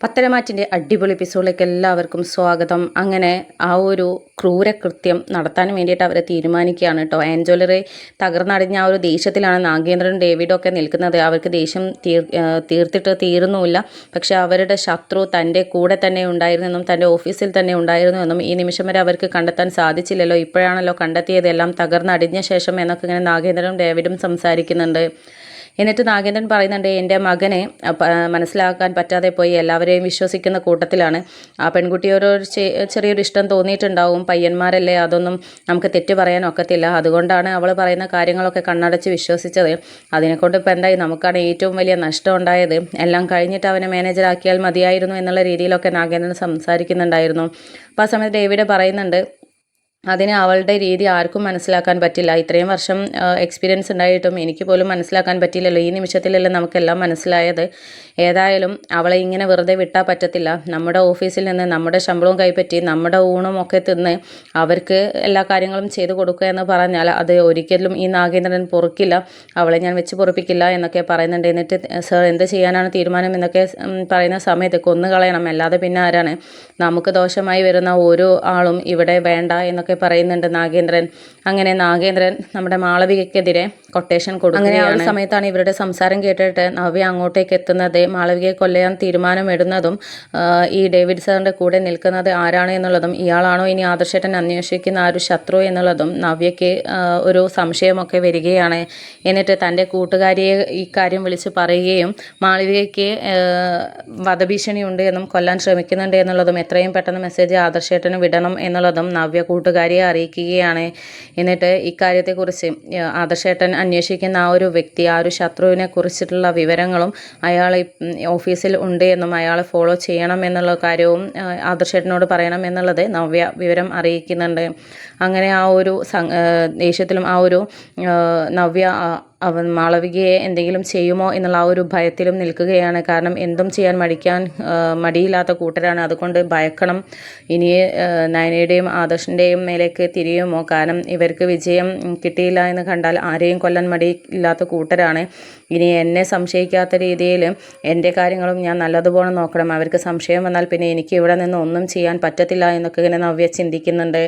പത്തരമാറ്റിൻ്റെ അടിപൊളി എപ്പിസോഡിലേക്ക് എല്ലാവർക്കും സ്വാഗതം. അങ്ങനെ ആ ഒരു ക്രൂരകൃത്യം നടത്താൻ വേണ്ടിയിട്ട് അവർ തീരുമാനിക്കുകയാണ് കേട്ടോ. ആൻജോലറെ തകർന്നടിഞ്ഞ ആ ഒരു ദേഷ്യത്തിലാണ് നാഗേന്ദ്രനും ഡേവിഡും ഒക്കെ നിൽക്കുന്നത്. അവർക്ക് ദേഷ്യം തീർത്തിട്ട് തീരുന്നുമില്ല. പക്ഷേ അവരുടെ ശത്രു തൻ്റെ കൂടെ തന്നെ ഉണ്ടായിരുന്നെന്നും തൻ്റെ ഓഫീസിൽ തന്നെ ഉണ്ടായിരുന്നുവെന്നും ഈ നിമിഷം വരെ അവർക്ക് കണ്ടെത്താൻ സാധിച്ചില്ലല്ലോ, ഇപ്പോഴാണല്ലോ കണ്ടെത്തിയത്, എല്ലാം തകർന്നടിഞ്ഞ ശേഷം എന്നൊക്കെ ഇങ്ങനെ നാഗേന്ദ്രനും ഡേവിഡും സംസാരിക്കുന്നുണ്ട്. എന്നിട്ട് നാഗേന്ദ്രൻ പറയുന്നുണ്ട്, എൻ്റെ മകനെ മനസ്സിലാക്കാൻ പറ്റാതെ പോയി, എല്ലാവരെയും വിശ്വസിക്കുന്ന കൂട്ടത്തിലാണ്. ആ പെൺകുട്ടിയോട് ചെറിയൊരു ഇഷ്ടം തോന്നിയിട്ടുണ്ടാവും, പയ്യന്മാരല്ലേ, അതൊന്നും നമുക്ക് തെറ്റ് പറയാൻ ഒക്കത്തില്ല, അതുകൊണ്ടാണ് അവൾ പറയുന്ന കാര്യങ്ങളൊക്കെ കണ്ണടച്ച് വിശ്വസിച്ചത്. അതിനെക്കൊണ്ട് ഇപ്പം എന്തായി, നമുക്കാണ് ഏറ്റവും വലിയ നഷ്ടം ഉണ്ടായത്, എല്ലാം കഴിഞ്ഞിട്ട് അവനെ മാനേജറാക്കിയാൽ മതിയായിരുന്നു എന്നുള്ള രീതിയിലൊക്കെ നാഗേന്ദ്രൻ സംസാരിക്കുന്നുണ്ടായിരുന്നു. അപ്പോൾ ആ സമയത്ത് ഡേവിഡ് പറയുന്നുണ്ട്, അതിന് അവളുടെ രീതി ആർക്കും മനസ്സിലാക്കാൻ പറ്റില്ല, ഇത്രയും വർഷം എക്സ്പീരിയൻസ് ഉണ്ടായിട്ടും എനിക്ക് പോലും മനസ്സിലാക്കാൻ പറ്റില്ലല്ലോ, ഈ നിമിഷത്തിലല്ലേ നമുക്കെല്ലാം മനസ്സിലായത്. ഏതായാലും അവളെ ഇങ്ങനെ വെറുതെ വിട്ടാൽ പറ്റത്തില്ല. നമ്മുടെ ഓഫീസിൽ നിന്ന് നമ്മുടെ ശമ്പളവും കൈപ്പറ്റി നമ്മുടെ ഊണും ഒക്കെ തിന്ന് അവർക്ക് എല്ലാ കാര്യങ്ങളും ചെയ്തു കൊടുക്കുക എന്ന് പറഞ്ഞാൽ അത് ഒരിക്കലും ഈ നാഗേന്ദ്രൻ പൊറുക്കില്ല, അവളെ ഞാൻ വെച്ച് പൊറുപ്പിക്കില്ല എന്നൊക്കെ പറയുന്നുണ്ട്. എന്നിട്ട് സർ എന്ത് ചെയ്യാനാണ് തീരുമാനം എന്നൊക്കെ പറയുന്ന സമയത്ത് കൊന്നുകളയണം, അല്ലാതെ പിന്നെ ആരാണ്, നമുക്ക് ദോഷമായി വരുന്ന ഓരോ ആളും ഇവിടെ വേണ്ട എന്നൊക്കെ പറയുന്നുണ്ട് നാഗേന്ദ്രൻ. അങ്ങനെ നാഗേന്ദ്രൻ നമ്മുടെ മാളവികയ്ക്കെതിരെ കൊട്ടേഷൻ കൊടുക്കും. അങ്ങനെ ആ സമയത്താണ് ഇവരുടെ സംസാരം കേട്ടിട്ട് നവ്യ അങ്ങോട്ടേക്ക് എത്തുന്നത്. മാളവികയെ കൊല്ലാൻ തീരുമാനമിടുന്നതും ഈ ഡേവിഡ് സാറിൻ്റെ കൂടെ നിൽക്കുന്നത് ആരാണ് എന്നുള്ളതും, ഇയാളാണോ ഇനി ആദർശേട്ടൻ അന്വേഷിക്കുന്ന ആ ഒരു ശത്രു എന്നുള്ളതും നവ്യയ്ക്ക് ഒരു സംശയമൊക്കെ വരികയാണ്. എന്നിട്ട് തൻ്റെ കൂട്ടുകാരിയെ ഈ കാര്യം വിളിച്ച് പറയുകയും മാളവികയ്ക്ക് വധഭീഷണിയുണ്ട് എന്നും കൊല്ലാൻ ശ്രമിക്കുന്നുണ്ട് എന്നുള്ളതും എത്രയും പെട്ടെന്ന് മെസ്സേജ് ആദർശേട്ടന് വിടണം എന്നുള്ളതും നവ്യ കൂട്ടുകാരിയെ അറിയിക്കുകയാണ്. എന്നിട്ട് ഇക്കാര്യത്തെക്കുറിച്ച് ആദർശേട്ടൻ അന്വേഷിക്കുന്ന ആ ഒരു വ്യക്തി, ആ ഒരു ശത്രുവിനെ കുറിച്ചിട്ടുള്ള വിവരങ്ങളും അയാൾ ഓഫീസിൽ ഉണ്ട് എന്നും അയാളെ ഫോളോ ചെയ്യണം എന്നുള്ള കാര്യവും ആദർശേട്ടനോട് പറയണം എന്നുള്ളത് നവ്യ വിവരം അറിയിക്കുന്നുണ്ട്. അങ്ങനെ ആ ഒരു ദേഷ്യത്തിലും ആ ഒരു നവ്യ അവൻ മാളവികയെ എന്തെങ്കിലും ചെയ്യുമോ എന്നുള്ള ആ ഒരു ഭയത്തിലും നിൽക്കുകയാണ്. കാരണം എന്തും ചെയ്യാൻ മടിയില്ലാത്ത കൂട്ടരാണ്, അതുകൊണ്ട് ഭയക്കണം. ഇനി നയനയുടെയും ആദർശിൻ്റെയും മേലേക്ക് തിരിയുമോ, കാരണം ഇവർക്ക് വിജയം കിട്ടിയില്ല എന്ന് കണ്ടാൽ ആരെയും കൊല്ലാൻ മടിയില്ലാത്ത കൂട്ടരാണ്. ഇനി എന്നെ സംശയിക്കാത്ത രീതിയിൽ എൻ്റെ കാര്യങ്ങളും ഞാൻ നല്ലതുപോലെ നോക്കണം, അവർക്ക് സംശയം വന്നാൽ പിന്നെ എനിക്ക് ഇവിടെ നിന്ന് ഒന്നും ചെയ്യാൻ പറ്റത്തില്ല എന്നൊക്കെ ഇങ്ങനെ നവ്യ ചിന്തിക്കുന്നുണ്ട്.